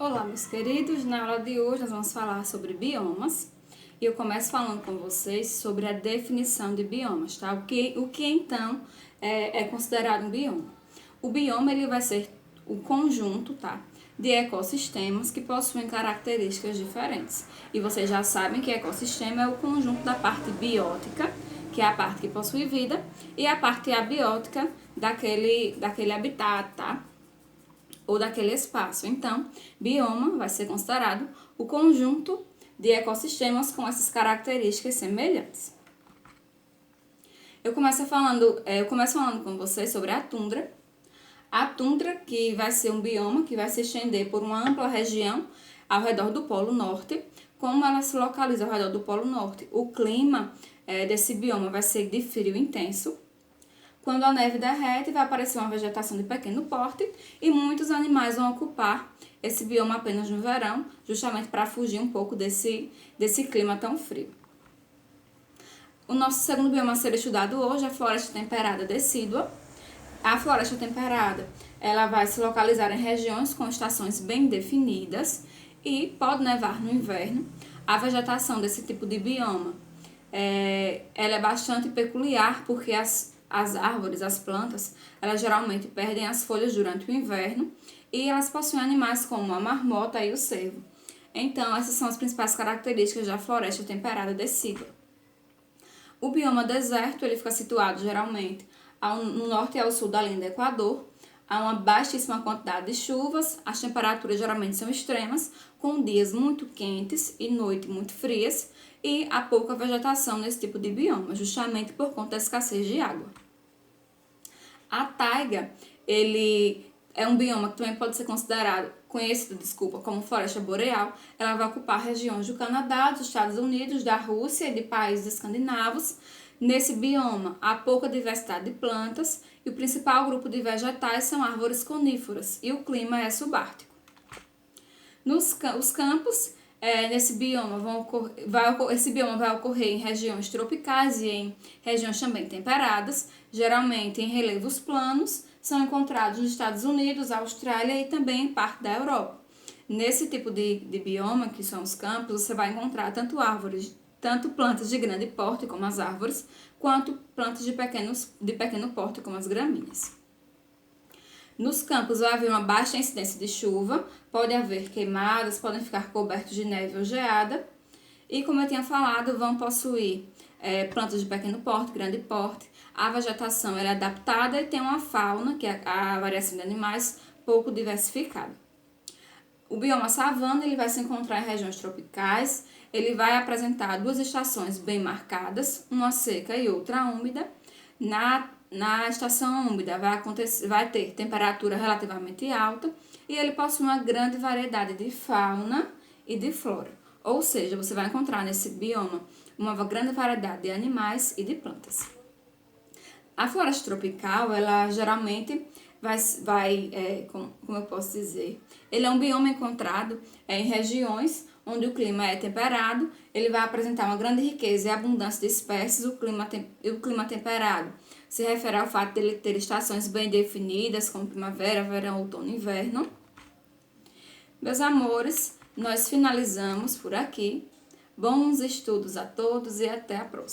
Olá, meus queridos, na aula de hoje nós vamos falar sobre biomas e eu começo falando com vocês sobre a definição de biomas, tá? O que então é considerado um bioma? O bioma ele vai ser o conjunto, tá, de ecossistemas que possuem características diferentes. E vocês já sabem que ecossistema é o conjunto da parte biótica, que é a parte que possui vida, e a parte abiótica daquele habitat, tá? Ou daquele espaço. Então, bioma vai ser considerado o conjunto de ecossistemas com essas características semelhantes. Eu começo falando com vocês sobre a tundra. A tundra, que vai ser um bioma que vai se estender por uma ampla região ao redor do Polo Norte. Como ela se localiza ao redor do Polo Norte? O clima desse bioma vai ser de frio intenso. Quando a neve derrete, vai aparecer uma vegetação de pequeno porte e muitos animais vão ocupar esse bioma apenas no verão, justamente para fugir um pouco desse clima tão frio. O nosso segundo bioma a ser estudado hoje é a floresta temperada decídua. A floresta temperada ela vai se localizar em regiões com estações bem definidas e pode nevar no inverno. A vegetação desse tipo de bioma ela é bastante peculiar porque as árvores, as plantas, elas geralmente perdem as folhas durante o inverno e elas possuem animais como a marmota e o cervo. Então, essas são as principais características da floresta temperada decídua. O bioma deserto, ele fica situado geralmente no norte e ao sul da linha do Equador. Há uma baixíssima quantidade de chuvas, as temperaturas geralmente são extremas, com dias muito quentes e noites muito frias, e há pouca vegetação nesse tipo de bioma, justamente por conta da escassez de água. A taiga, ele é um bioma que também pode ser conhecido como floresta boreal. Ela vai ocupar regiões do Canadá, dos Estados Unidos, da Rússia e de países escandinavos. Nesse bioma, há pouca diversidade de plantas e o principal grupo de vegetais são árvores coníferas e o clima é subártico. Os campos nesse bioma esse bioma vai ocorrer em regiões tropicais e em regiões também temperadas, geralmente em relevos planos, são encontrados nos Estados Unidos, Austrália e também em parte da Europa. Nesse tipo de bioma, que são os campos, você vai encontrar tanto plantas de grande porte, como as árvores, quanto plantas de pequeno porte, como as gramíneas. Nos campos vai haver uma baixa incidência de chuva, pode haver queimadas, podem ficar cobertos de neve ou geada. E como eu tinha falado, vão possuir plantas de pequeno porte, grande porte. A vegetação é adaptada e tem uma fauna, que é a variação de animais, pouco diversificada. O bioma savana ele vai se encontrar em regiões tropicais, ele vai apresentar duas estações bem marcadas, uma seca e outra úmida. Na estação úmida vai ter temperatura relativamente alta e ele possui uma grande variedade de fauna e de flora. Ou seja, você vai encontrar nesse bioma uma grande variedade de animais e de plantas. A floresta tropical, ela geralmente como eu posso dizer, ele é um bioma encontrado em regiões onde o clima é temperado, ele vai apresentar uma grande riqueza e abundância de espécies. O clima temperado se refere ao fato de ele ter estações bem definidas, como primavera, verão, outono e inverno. Meus amores, nós finalizamos por aqui. Bons estudos a todos e até a próxima.